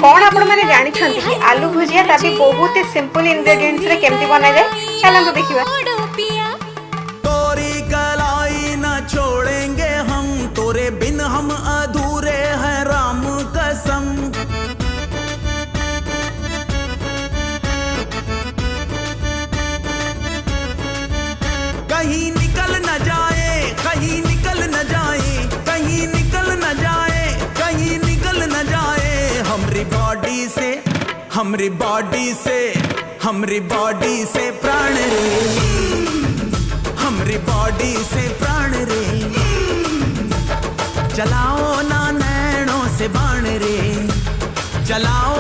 कौन आपण माने जानि छंती कि आलू भुजिया ताबी बहुत ही सिंपल इंग्रेडिएंट्स रे केमती बना जाए चलन तो देखिबा। तोरी कलाई न छोड़ेंगे हम, तोरे बिन हम अधूरे हैं राम कसम। कहीं निकल न जाए, कहीं निकल न जाए, कहीं निकल न जाए, कहीं निकल न जाए हमरी बॉडी से, हमरी बॉडी से, हमरी बॉडी से प्राण रे, हमरी बॉडी से प्राण रे। चलाओ ना नैनों से बाण रे, चलाओ